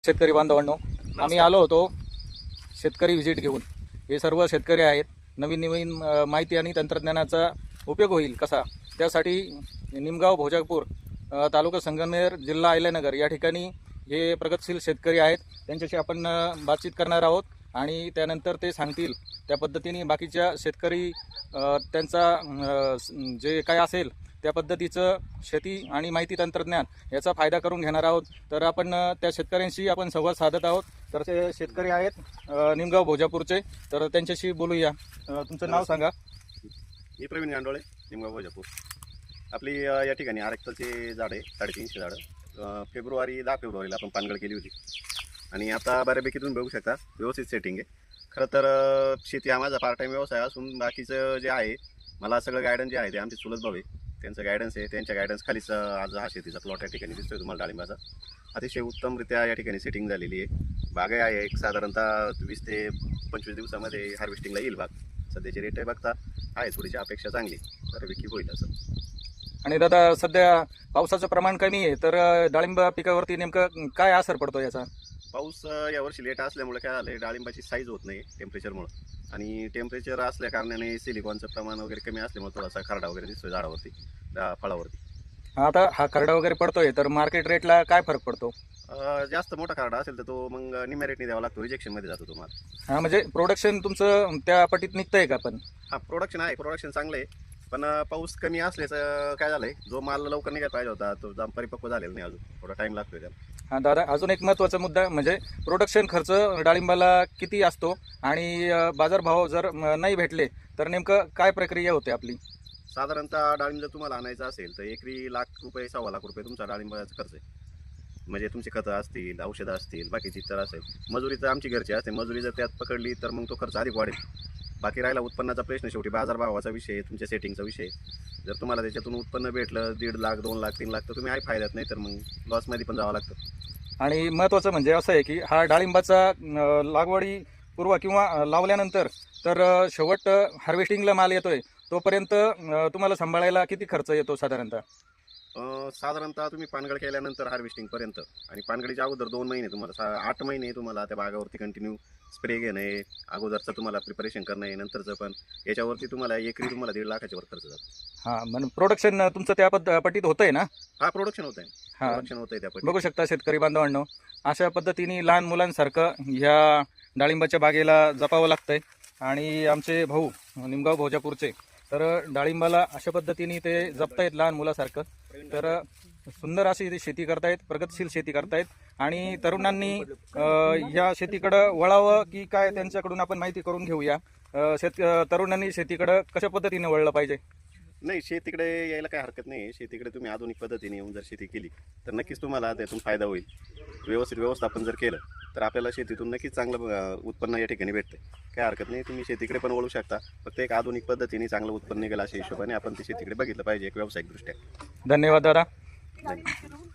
शेतकरी बांधवांनो, आम्ही आलो होतो शेतकरी व्हिजिट घेऊन. हे सर्व शेतकरी आहेत. नवीन नवीन माहिती आणि तंत्रज्ञानाचा उपयोग होईल कसा, त्यासाठी निमगाव भोजापूर तालुका संगमनेर जिल्हा अहिल्यानगर या ठिकाणी हे प्रगतशील शेतकरी आहेत. त्यांच्याशी आपण बातचीत करणार आहोत आणि त्यानंतर ते सांगतील त्या पद्धतीने बाकीच्या शेतकरी त्यांचा जे काय असेल त्या पद्धतीचं शेती आणि माहिती तंत्रज्ञान याचा फायदा करून घेणार आहोत. तर आपण त्या शेतकऱ्यांशी आपण संवाद साधत आहोत. तर ते शेतकरी आहेत निमगाव भोजापूरचे, तर त्यांच्याशी बोलूया. तुमचं नाव सांगा. मी प्रवीण गांडोळे, निमगाव भोजापूर. आपली या ठिकाणी आरेक्सलचे झाड आहे, 350 झाडं. 10 फेब्रुवारीला आपण पानगळ केली होती आणि आता बऱ्यापैकी तुम्ही बघू शकता व्यवस्थित सेटिंग आहे. खरं तर शेती हा माझा पार्ट टाईम व्यवसाय असून बाकीचं जे आहे मला सगळं गायडन्स जे आहे ते आमचे चुलत भाऊ आहे, त्यांचं गायडन्स आहे. त्यांच्या गायडन्स खालीच आज हा शेतीचा प्लॉट या ठिकाणी दिसतोय तुम्हाला डाळिंबाचा. अतिशय उत्तमरित्या या ठिकाणी सेटिंग झालेली आहे. बाग आहे एक साधारणतः 20 ते 25 दिवसामध्ये हार्वेस्टिंगला येईल बाग. सध्याची रेट आहे बघता आहे थोडीशी अपेक्षा चांगली बऱ्यापैकी होईल असं. आणि दादा, सध्या पावसाचं प्रमाण कमी आहे, तर डाळिंब पिकावरती नेमकं काय असर पडतो याचा? पाऊस यावर्षी लेट असल्यामुळे काय झालं, डाळिंबाची साईज होत नाही टेम्परेचरमुळे, आणि टेम्परेचर असल्या कारणाने सिलिकॉनचं प्रमाण वगैरे कमी असल्यामुळे थोडासा खरडा वगैरे दिसतोय झाडावरती, फळावरती. आता हा खरडा वगैरे पडतोय, तर मार्केट रेटला काय फरक पडतो? जास्त मोठा खरडा असेल तर तो मग निम्म्या रेटने द्यावा लागतो, रिजेक्शनमध्ये जातो तुम्हाला. हा, म्हणजे प्रोडक्शन तुमचं त्या पटीत निघतंय का? पण हा, प्रोडक्शन आहे, प्रोडक्शन चांगलं आहे, पण पाऊस कमी असल्याचं काय झालंय, जो माल लवकर निघायला पाहिजे होता तो जाम परिपक्व झालेला नाही, अजून थोडा टाइम लागतोय त्याला. हा दादा, अजून एक महत्त्वाचा मुद्दा म्हणजे प्रोडक्शन खर्च डाळिंबाला किती असतो आणि बाजारभाव जर नाही भेटले तर नेमकं काय प्रक्रिया होते आपली? साधारणतः डाळिंब जर तुम्हाला आणायचं असेल तर एकरी ₹1,00,000 ₹1,25,00,000 तुमचा डाळिंबाचा खर्च आहे. म्हणजे तुमची खतं असतील, औषधं असतील, बाकीची तर असेल, मजुरी तर आमची घरची असते, मजुरी जर त्यात पकडली तर मग तो खर्च अधिक वाढेल. बाकी राहिला उत्पन्नाचा प्रश्न, शेवटी बाजारभावाचा विषय, तुमच्या सेटिंगचा विषय. जर तुम्हाला त्याच्यातून उत्पन्न भेटलं 1.5 लाख, 2 लाख, 3 लाख तर तुम्ही आहे फायद्यात, नाही तर मग लॉसमध्ये पण जावं लागतं. आणि महत्त्वाचं म्हणजे असं आहे की हा डाळिंबाचा लागवडी पूर्व किंवा लावल्यानंतर तर शेवट हार्वेस्टिंगला माल येतोय तोपर्यंत तुम्हाला सांभाळायला किती खर्च येतो साधारणतः? साधारणतः तुम्ही पानगळ केल्यानंतर हार्वेस्टिंगपर्यंत, आणि पानगळीच्या अगोदर 2 महिने तुम्हाला 8 महिने तुम्हाला त्या बागावरती कंटिन्यू स्प्रे घेणं आहे, अगोदरचं तुम्हाला प्रिपरेशन करणं आहे, नंतरचं पण याच्यावरती तुम्हाला एकरी तुम्हाला 1.5 लाखाच्या वर खर्च जातो. हां, म्हणून प्रोडक्शन तुमचं त्या पटीत होतंय ना? हा, प्रोडक्शन होत आहे, हां, प्रोडक्शन होत आहे त्या पद्धतीने. बघू शकता शेतकरी बांधवांनो, अशा पद्धतीने लहान मुलांसारखं ह्या डाळिंबाच्या बागेला जपावं लागतंय. आणि आमचे भाऊ निमगाव भोजापूरचे तर डाळिंबाला अशा पद्धतीने ते जपतायत लहान मुलासारखं. तर सुंदर अशी शेती करतायत, प्रगतशील शेती करतायत. आणि तरुणांनी या शेतीकडं वळावं की काय, त्यांच्याकडून आपण माहिती करून घेऊया. तरुणांनी शेतीकडं कशा पद्धतीने वळलं पाहिजे? नाही, शेतीकडे यायला काही हरकत नाही. शेतीकडे तुम्ही आधुनिक पद्धतीने येऊन जर शेती केली तर नक्कीच तुम्हाला त्यातून फायदा होईल. व्यवस्थित व्यवस्थापन जर केलं तर आपल्याला शेतीतून नक्कीच चांगलं उत्पन्न या ठिकाणी भेटते. काही हरकत नाही, तुम्ही शेतीकडे पण वळू शकता. फक्त एक आधुनिक पद्धतीने चांगलं उत्पन्न निघेल अशा हिशोबाने आपण ती शेतीकडे बघितलं पाहिजे एक व्यावसायिकदृष्ट्या. धन्यवाद दादा. धन्यवाद.